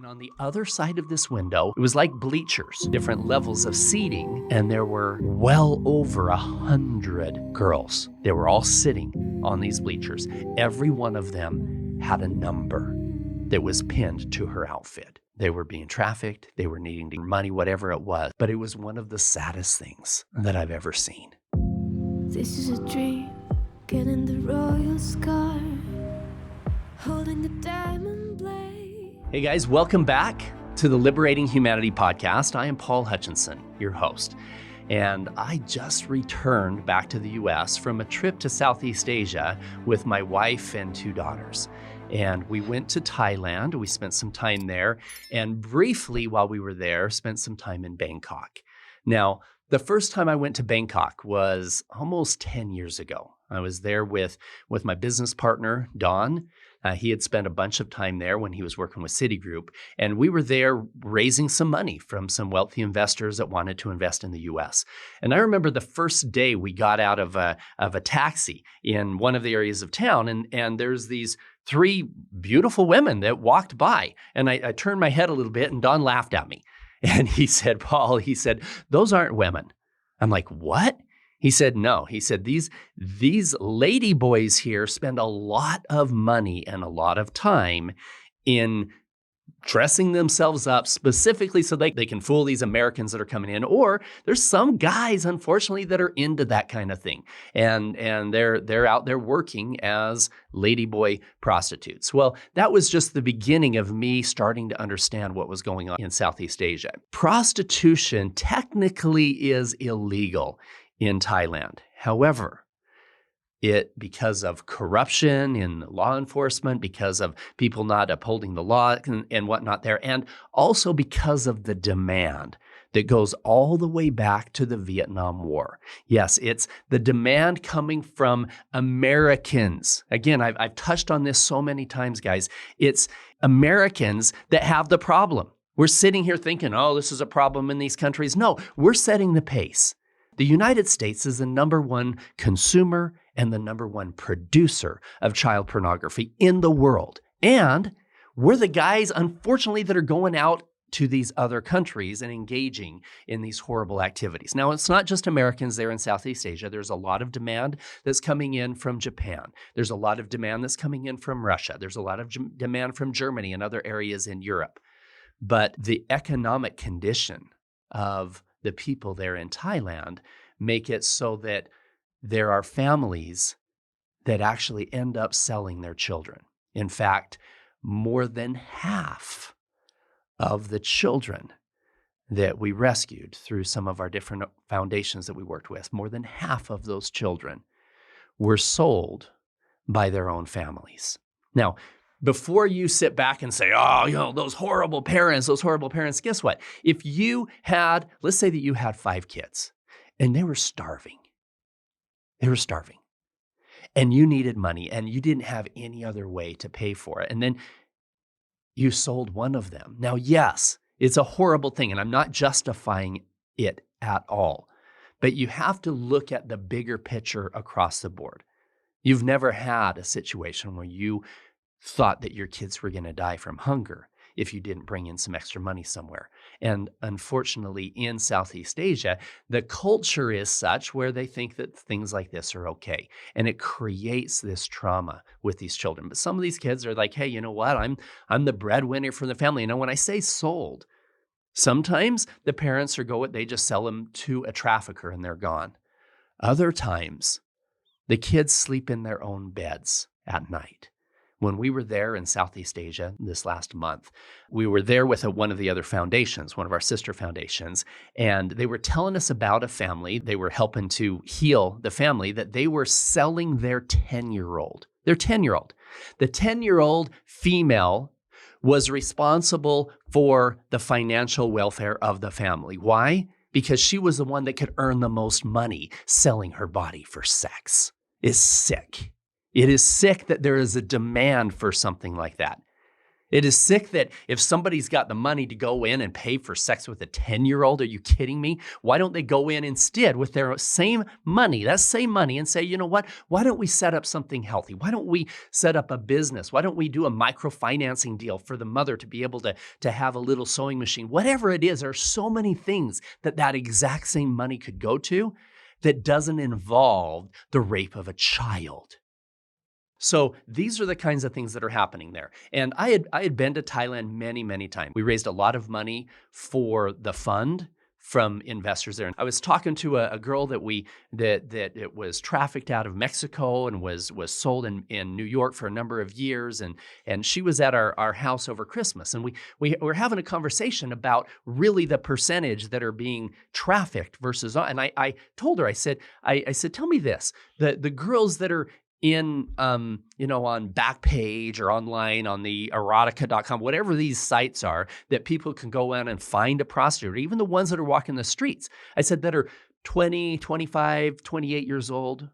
And on the other side of this window, it was like bleachers, different levels of seating, and there were well over 100 girls. They were all sitting on these bleachers. Every one of them had a number that was pinned to her outfit. They were being trafficked, they were needing money, whatever it was. But it was one of the saddest things that I've ever seen. This is a dream, getting the royal scar, holding the diamond blade. Hey guys, welcome back to the Liberating Humanity podcast. I am Paul Hutchinson, your host. And I just returned back to the US from a trip to Southeast Asia with my wife and 2 daughters. And we went to Thailand. We spent some time there. And briefly, while we were there, spent some time in Bangkok. Now, the first time I went to Bangkok was almost 10 years ago. I was there with my business partner, Don. He had spent a bunch of time there when he was working with Citigroup. And we were there raising some money from some wealthy investors that wanted to invest in the US. And I remember the first day we got out of a taxi in one of the areas of town, and there's these 3 beautiful women that walked by. And I turned my head a little bit, and Don laughed at me. And he said, Paul, those aren't women. I'm like, what? He said, no. He said, these lady boys here spend a lot of money and a lot of time in dressing themselves up specifically so they can fool these Americans that are coming in. Or there's some guys, unfortunately, that are into that kind of thing. And they're out there working as ladyboy prostitutes. Well, that was just the beginning of me starting to understand what was going on in Southeast Asia. Prostitution technically is illegal in Thailand. However, because of corruption in law enforcement, because of people not upholding the law and whatnot there, and also because of the demand that goes all the way back to the Vietnam War. Yes, it's the demand coming from Americans. Again, I've touched on this so many times, guys. It's Americans that have the problem. We're sitting here thinking, oh, this is a problem in these countries. No, we're setting the pace. The United States is the #1 consumer and the #1 producer of child pornography in the world. And we're the guys, unfortunately, that are going out to these other countries and engaging in these horrible activities. Now, it's not just Americans there in Southeast Asia. There's a lot of demand that's coming in from Japan. There's a lot of demand that's coming in from Russia. There's a lot of demand from Germany and other areas in Europe. But the economic condition of the people there in Thailand make it so that there are families that actually end up selling their children. In fact, more than half of the children that we rescued through some of our different foundations that we worked with, more than half of those children were sold by their own families. Now, before you sit back and say, oh, those horrible parents, guess what? If you had, let's say that you had 5 kids and they were starving. And you needed money and you didn't have any other way to pay for it. And then you sold one of them. Now, yes, it's a horrible thing, and I'm not justifying it at all. But you have to look at the bigger picture across the board. You've never had a situation where you thought that your kids were going to die from hunger if you didn't bring in some extra money somewhere. And unfortunately, in Southeast Asia, the culture is such where they think that things like this are okay. And it creates this trauma with these children. But some of these kids are like, hey, you know what? I'm the breadwinner for the family. When I say sold, sometimes the parents they just sell them to a trafficker and they're gone. Other times, the kids sleep in their own beds at night. When we were there in Southeast Asia this last month, we were there with one of the other foundations, one of our sister foundations, and they were telling us about a family. They were helping to heal the family that they were selling their 10-year-old. The 10-year-old female was responsible for the financial welfare of the family. Why? Because she was the one that could earn the most money selling her body for sex. It's sick. It is sick that there is a demand for something like that. It is sick that if somebody's got the money to go in and pay for sex with a 10-year-old, are you kidding me? Why don't they go in instead with their same money, that same money, and say, you know what? Why don't we set up something healthy? Why don't we set up a business? Why don't we do a microfinancing deal for the mother to be able to have a little sewing machine? Whatever it is, there are so many things that exact same money could go to that doesn't involve the rape of a child. So these are the kinds of things that are happening there. And I had been to Thailand many, many times. We raised a lot of money for the fund from investors there. I was talking to a girl that it was trafficked out of Mexico and was sold in New York for a number of years. And she was at our house over Christmas. And we were having a conversation about really the percentage that are being trafficked versus, and I told her, I said, tell me this, the girls that are in, on Backpage or online on the erotica.com, whatever these sites are that people can go in and find a prostitute, or even the ones that are walking the streets. I said that are 20, 25, 28 years old.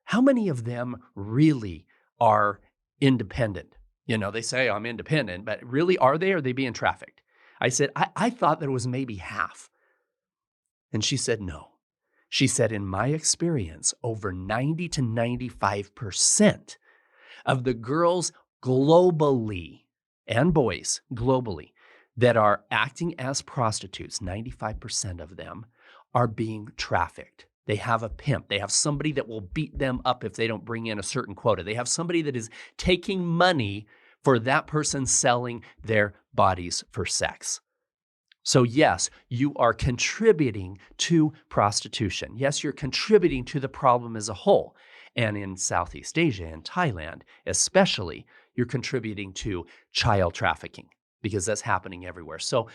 How many of them really are independent? They say I'm independent, but really are they being trafficked? I said, I thought that it was maybe half. And she said, no. She said, in my experience, over 90 to 95% of the girls globally and boys globally that are acting as prostitutes, 95% of them are being trafficked. They have a pimp. They have somebody that will beat them up if they don't bring in a certain quota. They have somebody that is taking money for that person selling their bodies for sex. So yes, you are contributing to prostitution. Yes, you're contributing to the problem as a whole. And in Southeast Asia and Thailand, especially, you're contributing to child trafficking because that's happening everywhere. So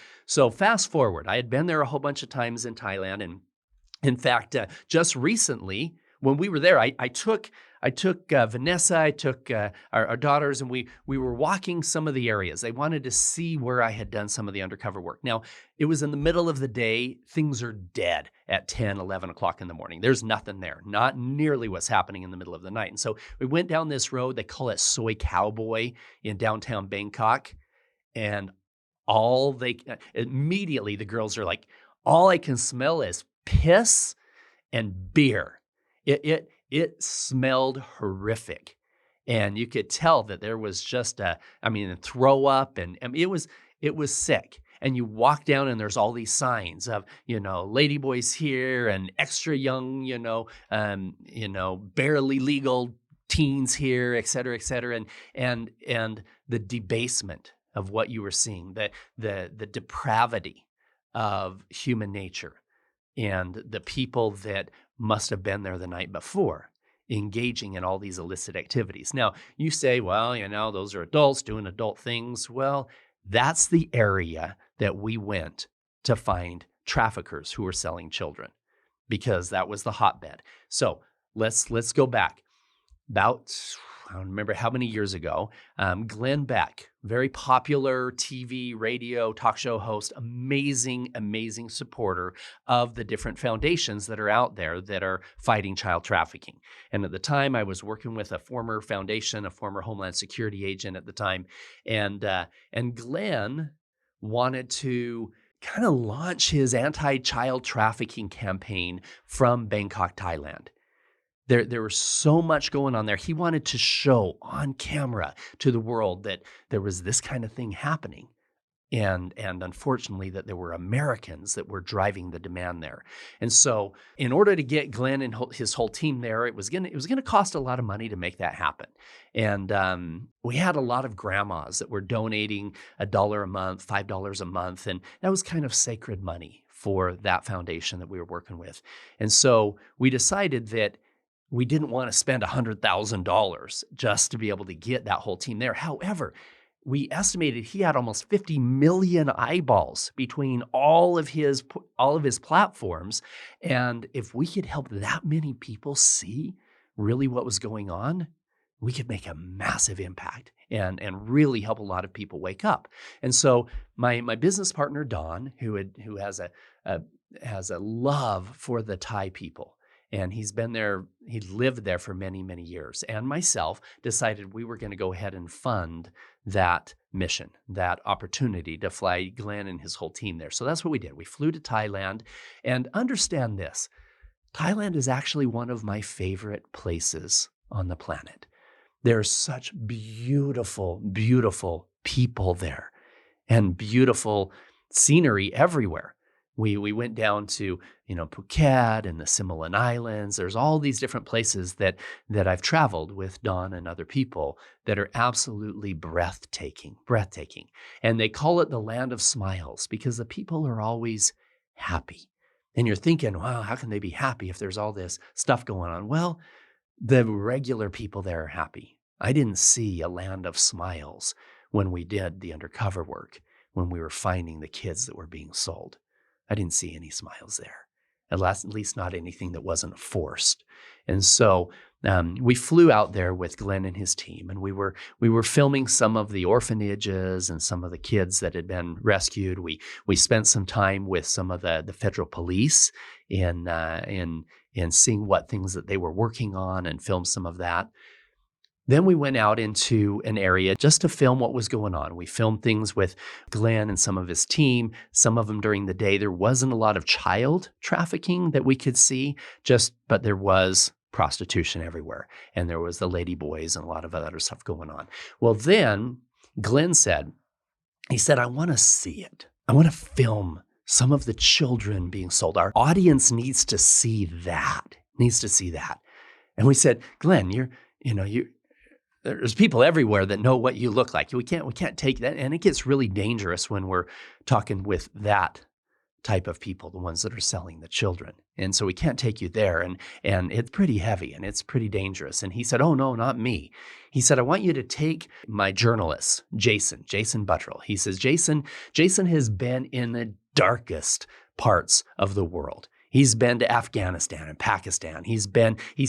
fast forward, I had been there a whole bunch of times in Thailand. And in fact, just recently, when we were there, I took Vanessa, I took our daughters, and we were walking some of the areas. They wanted to see where I had done some of the undercover work. Now, it was in the middle of the day. Things are dead at 10, 11 o'clock in the morning. There's nothing there, not nearly what's happening in the middle of the night. And so we went down this road. They call it Soy Cowboy in downtown Bangkok. And immediately the girls are like, all I can smell is piss and beer. It smelled horrific. And you could tell that there was just throw up and it was sick. And you walk down and there's all these signs of, ladyboys here and extra young, barely legal teens here, et cetera, and the debasement of what you were seeing, the depravity of human nature and the people that must have been there the night before, engaging in all these illicit activities. Now, you say, well, those are adults doing adult things. Well, that's the area that we went to find traffickers who were selling children, because that was the hotbed. So let's go back. About, I don't remember how many years ago, Glenn Beck, very popular TV, radio, talk show host, amazing supporter of the different foundations that are out there that are fighting child trafficking. And at the time, I was working with a former foundation, a former Homeland Security agent at the time, and Glenn wanted to kind of launch his anti-child trafficking campaign from Bangkok, Thailand. There was so much going on there. He wanted to show on camera to the world that there was this kind of thing happening. And unfortunately that there were Americans that were driving the demand there. And so in order to get Glenn and his whole team there, it was gonna cost a lot of money to make that happen. And we had a lot of grandmas that were donating $1 a month, $5 a month. And that was kind of sacred money for that foundation that we were working with. And so we decided that we didn't want to spend $100,000 just to be able to get that whole team there. However, we estimated he had almost 50 million eyeballs between all of his platforms. And if we could help that many people see really what was going on, we could make a massive impact and really help a lot of people wake up. And so my business partner, Don, who has a love for the Thai people, And he's been there, he lived there for many, many years. And myself decided we were going to go ahead and fund that mission, that opportunity to fly Glenn and his whole team there. So that's what we did. We flew to Thailand. And understand this, Thailand is actually one of my favorite places on the planet. There's such beautiful, beautiful people there and beautiful scenery everywhere. We went down to, Phuket and the Simoleon Islands. There's all these different places that I've traveled with Don and other people that are absolutely breathtaking. And they call it the land of smiles because the people are always happy. And you're thinking, wow, how can they be happy if there's all this stuff going on? Well, the regular people there are happy. I didn't see a land of smiles when we did the undercover work, when we were finding the kids that were being sold. I didn't see any smiles there, at least not anything that wasn't forced. And so we flew out there with Glenn and his team, and we were filming some of the orphanages and some of the kids that had been rescued. We spent some time with some of the federal police in seeing what things that they were working on and filmed some of that. Then we went out into an area just to film what was going on. We filmed things with Glenn and some of his team, some of them during the day. There wasn't a lot of child trafficking that we could see, but there was prostitution everywhere. And there was the lady boys and a lot of other stuff going on. Well, then Glenn said, I want to see it. I want to film some of the children being sold. Our audience needs to see that, And we said, Glenn, there's people everywhere that know what you look like. We can't take that. And it gets really dangerous when we're talking with that type of people, the ones that are selling the children. And so we can't take you there. And it's pretty heavy and it's pretty dangerous. And he said, oh, no, not me. He said, I want you to take my journalist, Jason Buttrill. He says, Jason has been in the darkest parts of the world. He's been to Afghanistan and Pakistan. He's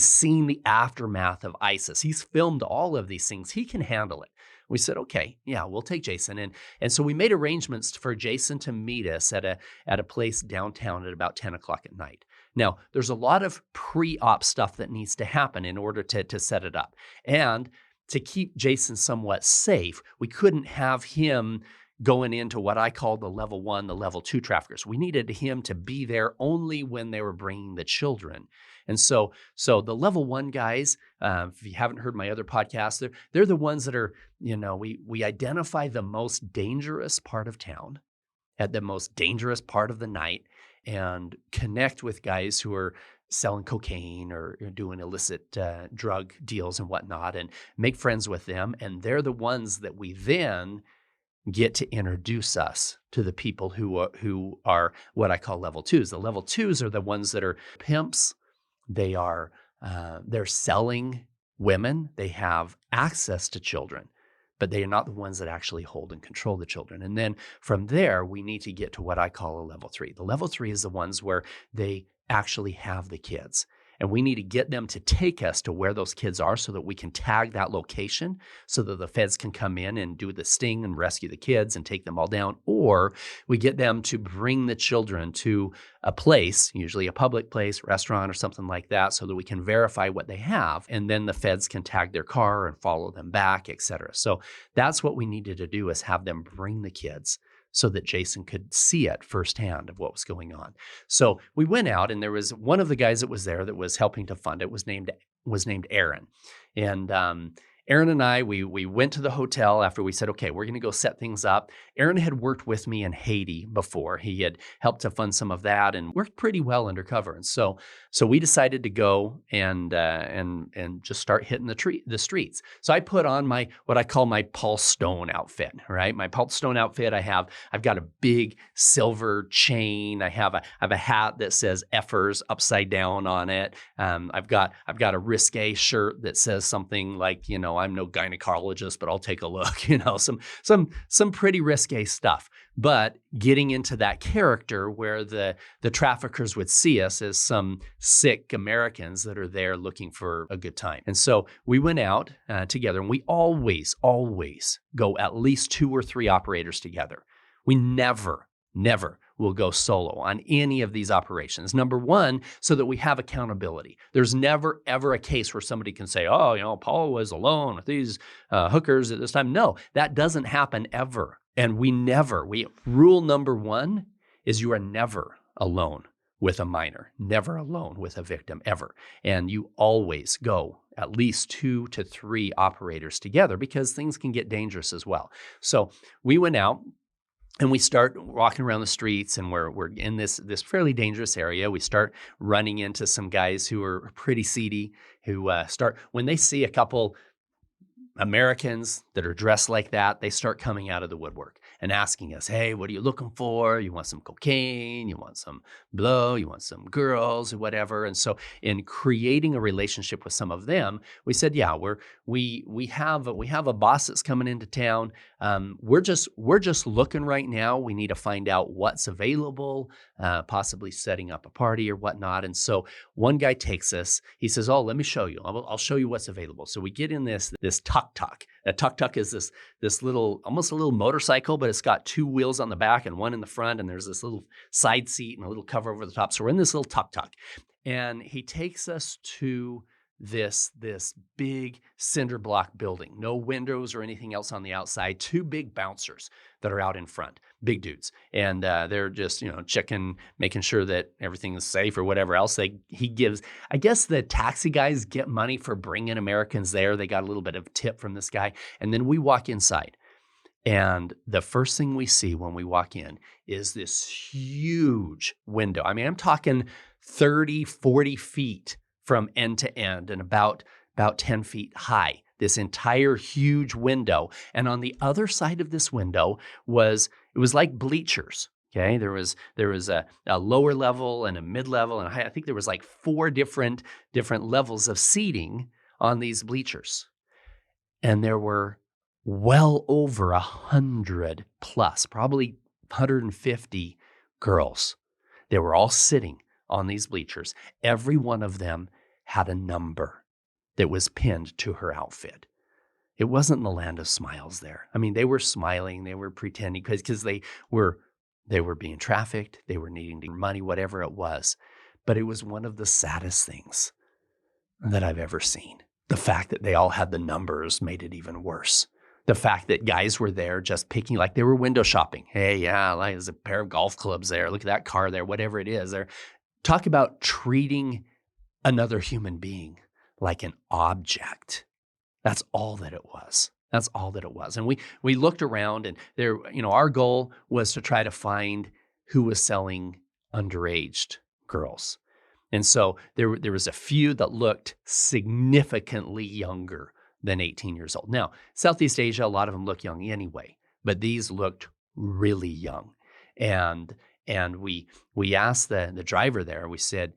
seen the aftermath of ISIS. He's filmed all of these things. He can handle it. We said, okay, yeah, we'll take Jason. And so we made arrangements for Jason to meet us at a place downtown at about 10 o'clock at night. Now, there's a lot of pre-op stuff that needs to happen in order to set it up. And to keep Jason somewhat safe, we couldn't have him going into what I call the level 1, the level 2 traffickers. We needed him to be there only when they were bringing the children. And so the level 1 guys, if you haven't heard my other podcasts, they're the ones that are, we identify the most dangerous part of town at the most dangerous part of the night and connect with guys who are selling cocaine or doing illicit drug deals and whatnot and make friends with them. And they're the ones that we then get to introduce us to the people who are what I call level 2s. The level 2s are the ones that are pimps. They're selling women. They have access to children, but they are not the ones that actually hold and control the children. And then from there, we need to get to what I call a level 3. The level 3 is the ones where they actually have the kids. And we need to get them to take us to where those kids are so that we can tag that location so that the feds can come in and do the sting and rescue the kids and take them all down. Or we get them to bring the children to a place, usually a public place, restaurant or something like that, so that we can verify what they have. And then the feds can tag their car and follow them back, et cetera. So that's what we needed to do, is have them bring the kids so that Jason could see it firsthand of what was going on. So we went out, and there was one of the guys that was there that was helping to fund it was named Aaron. And Aaron and I, we went to the hotel after we said, okay, we're going to go set things up. Aaron had worked with me in Haiti before. He had helped to fund some of that and worked pretty well undercover. And so we decided to go and just start hitting the streets. So I put on what I call my Paul Stone outfit, right? My Paul Stone outfit. I've got a big silver chain. I have a hat that says Effers upside down on it. I've got a risque shirt that says something like, I'm no gynecologist, but I'll take a look, some pretty risque stuff. But getting into that character where the traffickers would see us as some sick Americans that are there looking for a good time. And so we went out together, and we always go at least 2 or 3 operators together. We never never will go solo on any of these operations. Number one, so that we have accountability. There's never, ever a case where somebody can say, oh, Paul was alone with these hookers at this time. No, that doesn't happen ever. And rule number one is you are never alone with a minor, never alone with a victim, ever. And you always go at least 2 to 3 operators together because things can get dangerous as well. So we went out and we start walking around the streets, and we're in this fairly dangerous area. We start running into some guys who are pretty seedy, who when they see a couple Americans that are dressed like that, they start coming out of the woodwork and asking us, hey, what are you looking for? You want some cocaine? You want some blow? You want some girls or whatever? And so in creating a relationship with some of them, we said, yeah, we have a boss that's coming into town. We're just looking right now. We need to find out what's available, possibly setting up a party or whatnot. And so one guy takes us, he says, oh, let me show you. I'll show you what's available. So we get in this tuk-tuk. A tuk-tuk is this little, almost a little motorcycle, but it's got 2 wheels on the back and one in the front, and there's this little side seat and a little cover over the top. So we're in this little tuk-tuk, and he takes us to this big cinder block building, no windows or anything else on the outside, 2 big bouncers that are out in front, big dudes. And they're just, checking, making sure that everything is safe or whatever else. He gives, I guess the taxi guys get money for bringing Americans there. They got a little bit of tip from this guy. And then we walk inside. And the first thing we see when we walk in is this huge window. I mean, I'm talking 30, 40 feet from end to end and about 10 feet high, this entire huge window. And on the other side of this window was like bleachers. Okay, there was a lower level and a mid-level and a high. I think there was like 4 different levels of seating on these bleachers. And there were well over 100 plus, probably 150 girls. They were all sitting on these bleachers. Every one of them had a number that was pinned to her outfit. It wasn't the land of smiles there. I mean, they were smiling, they were pretending because they were being trafficked, they were needing money, whatever it was. But it was one of the saddest things that I've ever seen. The fact that they all had the numbers made it even worse. The fact that guys were there just picking, like they were window shopping. Hey, yeah, like there's a pair of golf clubs there. Look at that car there, whatever it is. Talk about treating another human being like an object. That's all that it was. That's all that it was. And we looked around, and there, our goal was to try to find who was selling underage girls. And so there was a few that looked significantly younger than 18 years old. Now, Southeast Asia, a lot of them look young anyway, but these looked really young. And we asked the driver there, we said,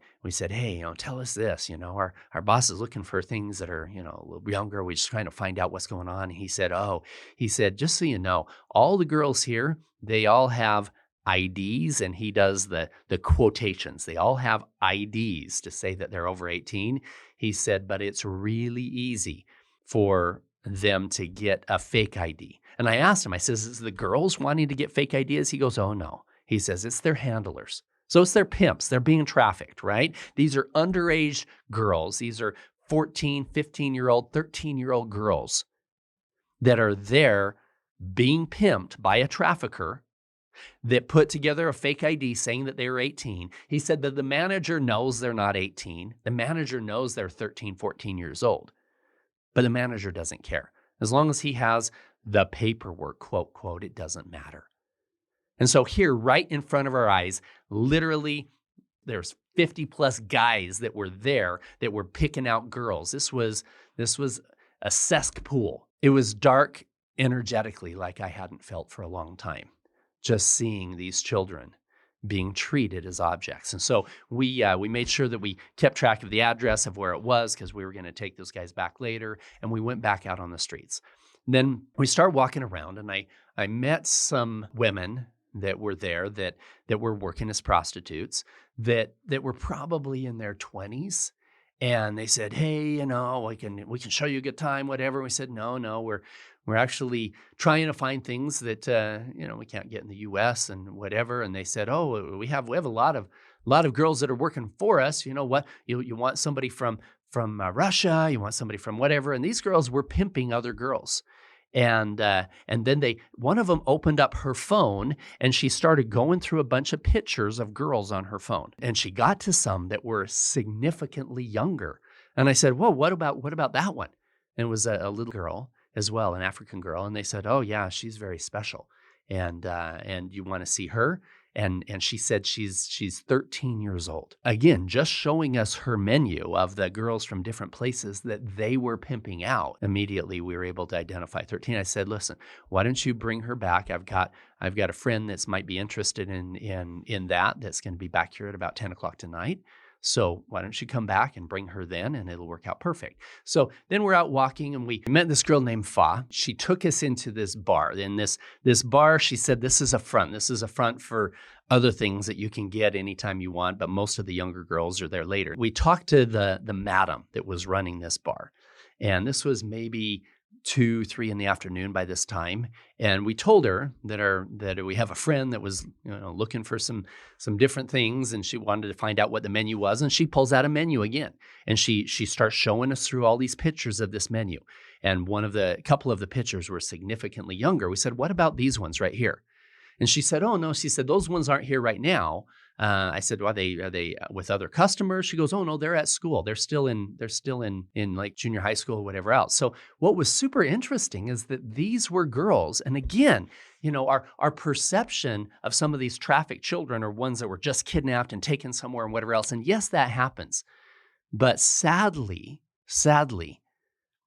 hey, tell us this, our boss is looking for things that are, a little younger. We're just trying to find out what's going on. And he said, just so you know, all the girls here, they all have IDs, and he does the quotations. They all have IDs to say that they're over 18. He said, but it's really easy for them to get a fake ID. And I asked him, I says, is the girls wanting to get fake IDs? He goes, oh no. He says, it's their handlers. So it's their pimps. They're being trafficked, right? These are underage girls. These are 14, 15-year-old, 13-year-old girls that are there being pimped by a trafficker that put together a fake ID saying that they were 18. He said that the manager knows they're not 18. The manager knows they're 13, 14 years old. But the manager doesn't care. As long as he has the paperwork, quote, it doesn't matter. And so here, right in front of our eyes, literally, there's 50 plus guys that were there that were picking out girls. This was a cesspool. It was dark energetically like I hadn't felt for a long time, just seeing these children being treated as objects. And so we made sure that we kept track of the address of where it was because we were going to take those guys back later, and we went back out on the streets. Then we started walking around, and I met some women that were there that were working as prostitutes that were probably in their 20s, And they said, hey, we can show you a good time, whatever. We said, no, we're actually trying to find things that, we can't get in the US and whatever. And they said, oh, we have a lot of girls that are working for us. You know what? You want somebody from Russia, you want somebody from whatever. And these girls were pimping other girls. And then one of them opened up her phone and she started going through a bunch of pictures of girls on her phone. And she got to some that were significantly younger. And I said, whoa, what about that one? And it was a little girl as well, an African girl. And they said, oh yeah, she's very special. And you want to see her? And she said she's 13 years old. Again, just showing us her menu of the girls from different places that they were pimping out. Immediately, we were able to identify 13. I said, listen, why don't you bring her back? I've got a friend that might be interested in that's going to be back here at about 10 o'clock tonight. So why don't you come back and bring her then, and it'll work out perfect. So then we're out walking, and we met this girl named Fa. She took us into this bar. In this bar, she said, this is a front. This is a front for other things that you can get anytime you want, but most of the younger girls are there later. We talked to the madam that was running this bar, and this was maybe 2, 3 in the afternoon by this time. And we told her that we have a friend that was looking for some different things, and she wanted to find out what the menu was. And she pulls out a menu again, and she starts showing us through all these pictures of this menu. And couple of the pictures were significantly younger. We said, what about these ones right here? And she said, oh no, she said, those ones aren't here right now. I said, well, are they with other customers? She goes, oh no, they're at school. They're still in like junior high school or whatever else. So what was super interesting is that these were girls. And again, our perception of some of these trafficked children are ones that were just kidnapped and taken somewhere and whatever else. And yes, that happens. But sadly,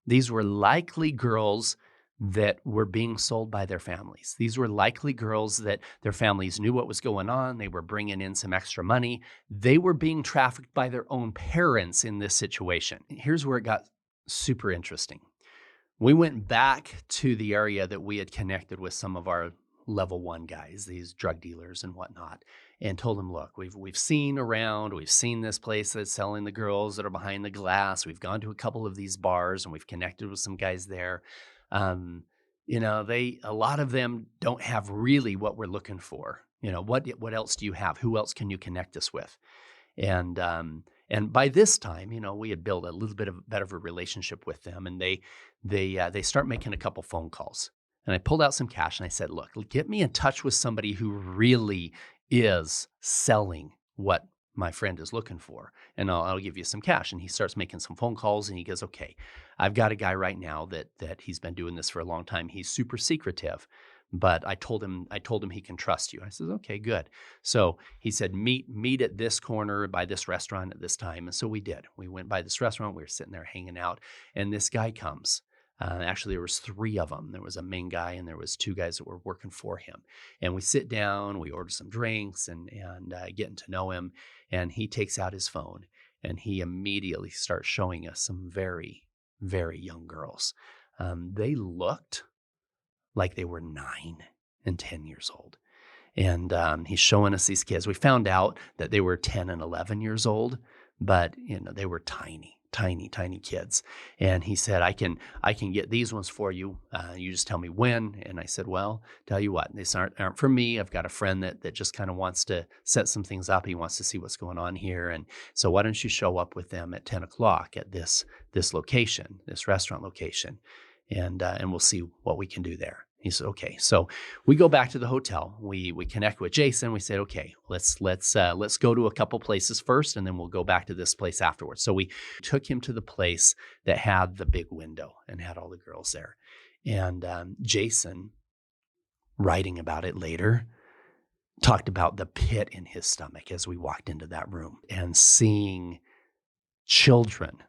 these were likely girls that were being sold by their families. These were likely girls that their families knew what was going on. They were bringing in some extra money. They were being trafficked by their own parents in this situation. Here's where it got super interesting. We went back to the area that we had connected with some of our level 1 guys, these drug dealers and whatnot, and told them, look, we've seen around, we've seen this place that's selling the girls that are behind the glass. We've gone to a couple of these bars and we've connected with some guys there. A lot of them don't have really what we're looking for. What else do you have? Who else can you connect us with? And by this time, we had built a little bit better of a relationship with them, and they start making a couple phone calls. And I pulled out some cash and I said, look, get me in touch with somebody who really is selling what my friend is looking for, and I'll give you some cash. And he starts making some phone calls, and he goes, okay, I've got a guy right now that he's been doing this for a long time. He's super secretive, but I told him he can trust you. I said, okay, good. So he said, meet at this corner by this restaurant at this time. And so we did. We went by this restaurant. We were sitting there hanging out, and this guy comes. Actually, there was 3 of them. There was a main guy and there was 2 guys that were working for him. And we sit down, we order some drinks and getting to know him. And he takes out his phone and he immediately starts showing us some very, very young girls. They looked like they were 9 and 10 years old. And he's showing us these kids. We found out that they were 10 and 11 years old, but they were tiny kids. And he said, I can get these ones for you. You just tell me when. And I said, well, tell you what, these aren't for me. I've got a friend that just kind of wants to set some things up. He wants to see what's going on here. And so why don't you show up with them at 10 o'clock at this location, this restaurant location, and we'll see what we can do there. He said, okay. So we go back to the hotel. We connect with Jason. We said, okay, let's go to a couple places first, and then we'll go back to this place afterwards. So we took him to the place that had the big window and had all the girls there. And Jason, writing about it later, talked about the pit in his stomach as we walked into that room and seeing children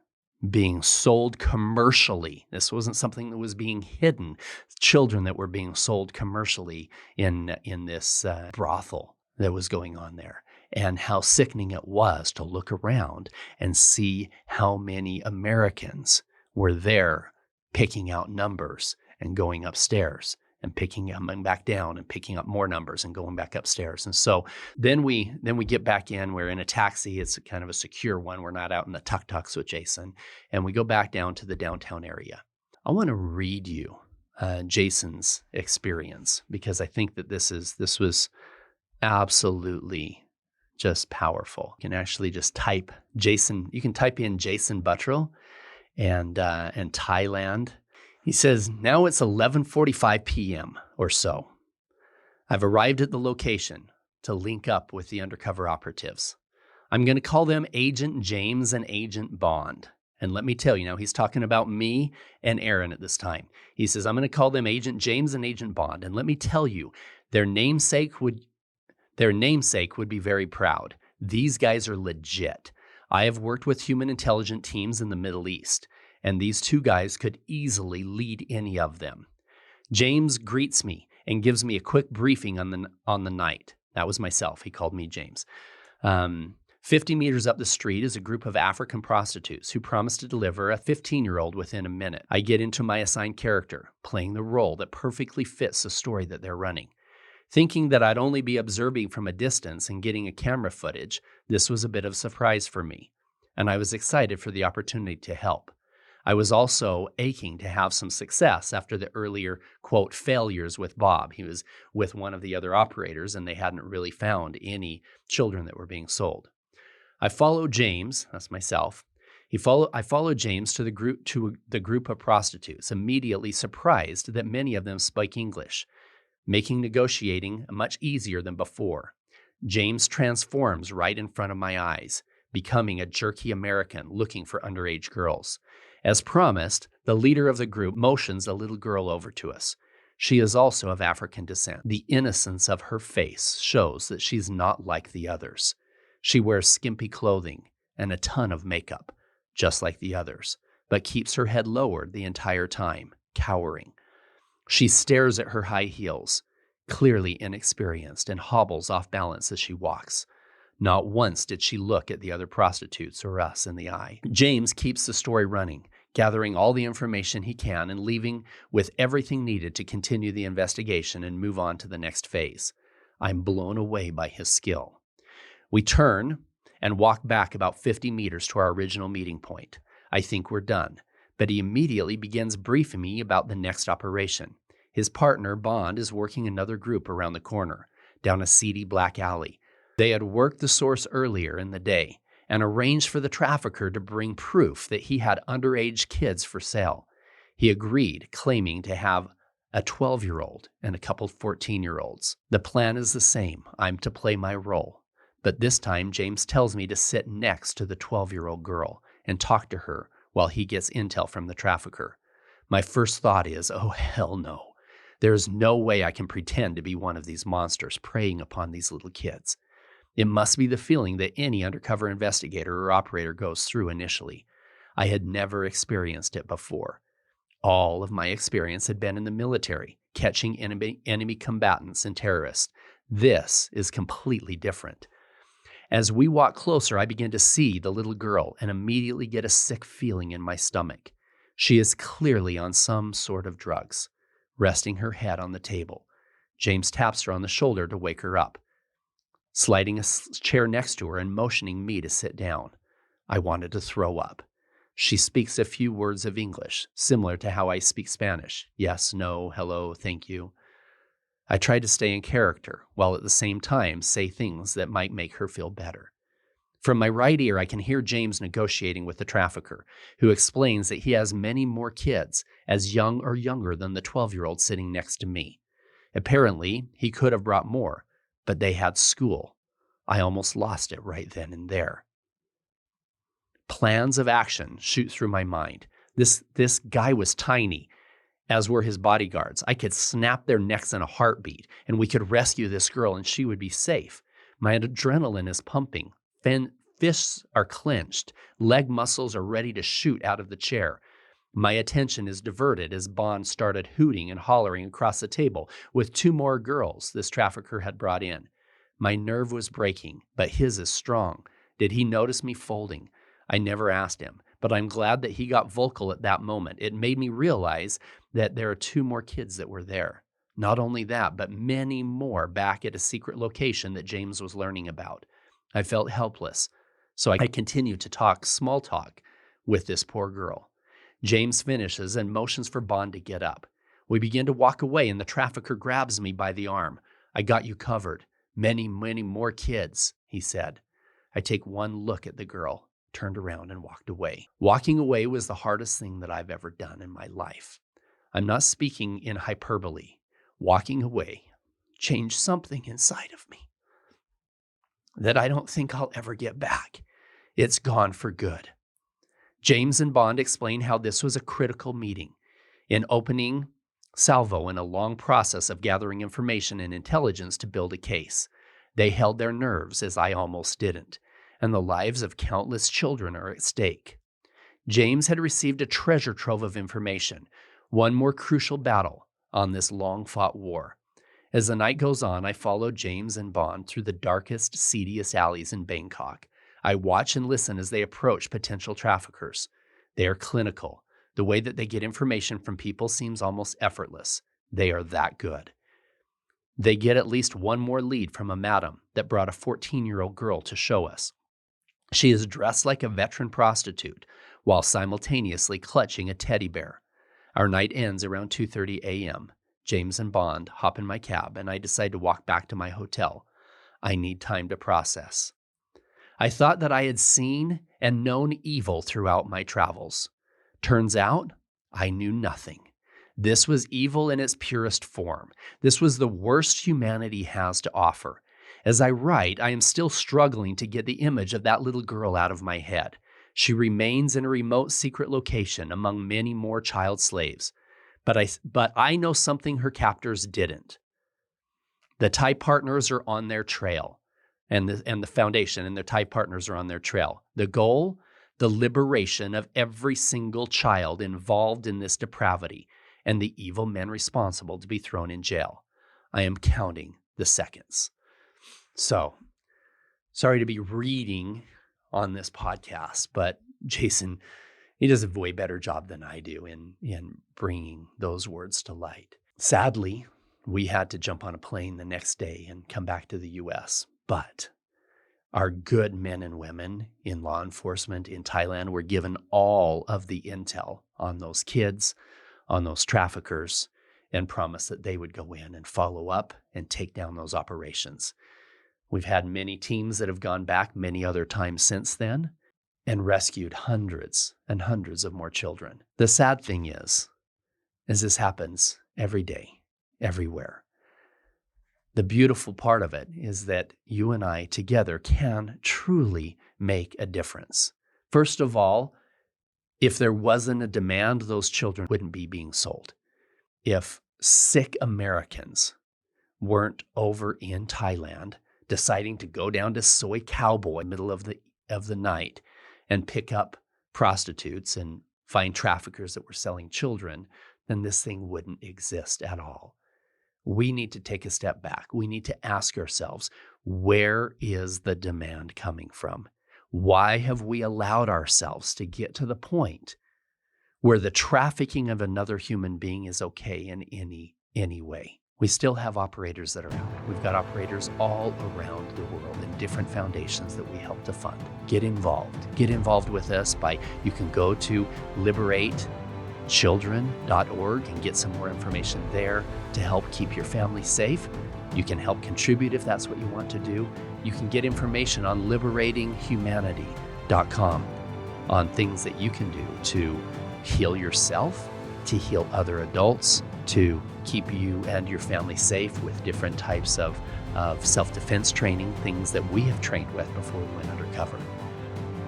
being sold commercially. This wasn't something that was being hidden. Children that were being sold commercially in this brothel that was going on there, and how sickening it was to look around and see how many Americans were there picking out numbers and going upstairs and picking them back down and picking up more numbers and going back upstairs. And so then we get back in. We're in a taxi. It's kind of a secure one. We're not out in the tuk-tuks with Jason. And we go back down to the downtown area. I want to read you Jason's experience, because I think that this was absolutely just powerful. You can actually just type Jason. You can type in Jason Buttrell and Thailand. He says, now it's 11:45 p.m. or so. I've arrived at the location to link up with the undercover operatives. I'm going to call them Agent James and Agent Bond. And let me tell you, now he's talking about me and Aaron at this time. He says, I'm going to call them Agent James and Agent Bond. And let me tell you, their namesake would be very proud. These guys are legit. I have worked with human intelligence teams in the Middle East, and these two guys could easily lead any of them. James greets me and gives me a quick briefing on the night. That was myself. He called me James. 50 meters up the street is a group of African prostitutes who promise to deliver a 15-year-old within a minute. I get into my assigned character, playing the role that perfectly fits the story that they're running. Thinking that I'd only be observing from a distance and getting a camera footage, this was a bit of a surprise for me, and I was excited for the opportunity to help. I was also aching to have some success after the earlier, quote, failures with Bob. He was with one of the other operators, and they hadn't really found any children that were being sold. I followed James, that's myself. I followed James to the group of prostitutes, immediately surprised that many of them speak English, making negotiating much easier than before. James transforms right in front of my eyes, becoming a jerky American looking for underage girls. As promised, the leader of the group motions a little girl over to us. She is also of African descent. The innocence of her face shows that she's not like the others. She wears skimpy clothing and a ton of makeup, just like the others, but keeps her head lowered the entire time, cowering. She stares at her high heels, clearly inexperienced, and hobbles off balance as she walks. Not once did she look at the other prostitutes or us in the eye. James keeps the story running, gathering all the information he can and leaving with everything needed to continue the investigation and move on to the next phase. I'm blown away by his skill. We turn and walk back about 50 meters to our original meeting point. I think we're done, but he immediately begins briefing me about the next operation. His partner, Bond, is working another group around the corner, down a seedy black alley. They had worked the source earlier in the day and arranged for the trafficker to bring proof that he had underage kids for sale. He agreed, claiming to have a 12-year-old and a couple 14-year-olds. The plan is the same. I'm to play my role. But this time, James tells me to sit next to the 12-year-old girl and talk to her while he gets intel from the trafficker. My first thought is, oh, hell no. There is no way I can pretend to be one of these monsters preying upon these little kids. It must be the feeling that any undercover investigator or operator goes through initially. I had never experienced it before. All of my experience had been in the military, catching enemy combatants and terrorists. This is completely different. As we walk closer, I begin to see the little girl and immediately get a sick feeling in my stomach. She is clearly on some sort of drugs, resting her head on the table. James taps her on the shoulder to wake her up, sliding a chair next to her and motioning me to sit down. I wanted to throw up. She speaks a few words of English, similar to how I speak Spanish. Yes, no, hello, thank you. I try to stay in character, while at the same time say things that might make her feel better. From my right ear, I can hear James negotiating with the trafficker, who explains that he has many more kids, as young or younger than the 12-year-old sitting next to me. Apparently, he could have brought more, but they had school. I almost lost it right then and there. Plans of action shoot through my mind. This guy was tiny, as were his bodyguards. I could snap their necks in a heartbeat, and we could rescue this girl, and she would be safe. My adrenaline is pumping. Fists are clenched. Leg muscles are ready to shoot out of the chair. My attention is diverted as Bond started hooting and hollering across the table with two more girls this trafficker had brought in. My nerve was breaking, but his is strong. Did he notice me folding? I never asked him, but I'm glad that he got vocal at that moment. It made me realize that there are two more kids that were there. Not only that, but many more back at a secret location that James was learning about. I felt helpless, so I continued to talk small talk with this poor girl. James finishes and motions for Bond to get up. We begin to walk away, and the trafficker grabs me by the arm. "I got you covered. Many, many more kids," he said. I take one look at the girl, turned around, and walked away. Walking away was the hardest thing that I've ever done in my life. I'm not speaking in hyperbole. Walking away changed something inside of me that I don't think I'll ever get back. It's gone for good. James and Bond explain how this was a critical meeting, an opening salvo in a long process of gathering information and intelligence to build a case. They held their nerves, as I almost didn't, and the lives of countless children are at stake. James had received a treasure trove of information, one more crucial battle on this long-fought war. As the night goes on, I follow James and Bond through the darkest, seediest alleys in Bangkok. I watch and listen as they approach potential traffickers. They are clinical. The way that they get information from people seems almost effortless. They are that good. They get at least one more lead from a madam that brought a 14-year-old girl to show us. She is dressed like a veteran prostitute while simultaneously clutching a teddy bear. Our night ends around 2:30 a.m. James and Bond hop in my cab, and I decide to walk back to my hotel. I need time to process. I thought that I had seen and known evil throughout my travels. Turns out, I knew nothing. This was evil in its purest form. This was the worst humanity has to offer. As I write, I am still struggling to get the image of that little girl out of my head. She remains in a remote secret location among many more child slaves. But I know something her captors didn't. The Thai partners are on their trail, and the foundation and their Thai partners are on their trail. The goal? The liberation of every single child involved in this depravity and the evil men responsible to be thrown in jail. I am counting the seconds. So, sorry to be reading on this podcast, but Jason, he does a way better job than I do in bringing those words to light. Sadly, we had to jump on a plane the next day and come back to the U.S., but our good men and women in law enforcement in Thailand were given all of the intel on those kids, on those traffickers, and promised that they would go in and follow up and take down those operations. We've had many teams that have gone back many other times since then and rescued hundreds and hundreds of more children. The sad thing is this happens every day, everywhere. The beautiful part of it is that you and I together can truly make a difference. First of all, if there wasn't a demand, those children wouldn't be being sold. If sick Americans weren't over in Thailand deciding to go down to Soy Cowboy in the middle of the night and pick up prostitutes and find traffickers that were selling children, then this thing wouldn't exist at all. We need to take a step back. We need to ask ourselves, where is the demand coming from? Why have we allowed ourselves to get to the point where the trafficking of another human being is okay in any way? We still have operators that are out. We've got operators all around the world in different foundations that we help to fund. Get involved. Get involved with us you can go to liberatechildren.org and get some more information there to help keep your family safe. You can help contribute if that's what you want to do. You can get information on liberatinghumanity.com on things that you can do to heal yourself, to heal other adults, to keep you and your family safe with different types of self-defense training, things that we have trained with before we went undercover.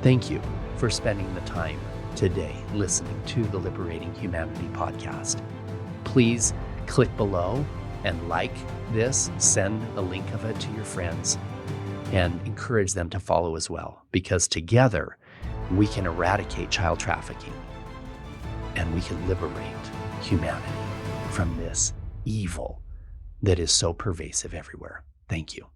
Thank you for spending the time today listening to the Liberating Humanity podcast. Please click below and like this, send a link of it to your friends, and encourage them to follow as well, because together we can eradicate child trafficking and we can liberate humanity from this evil that is so pervasive everywhere. Thank you.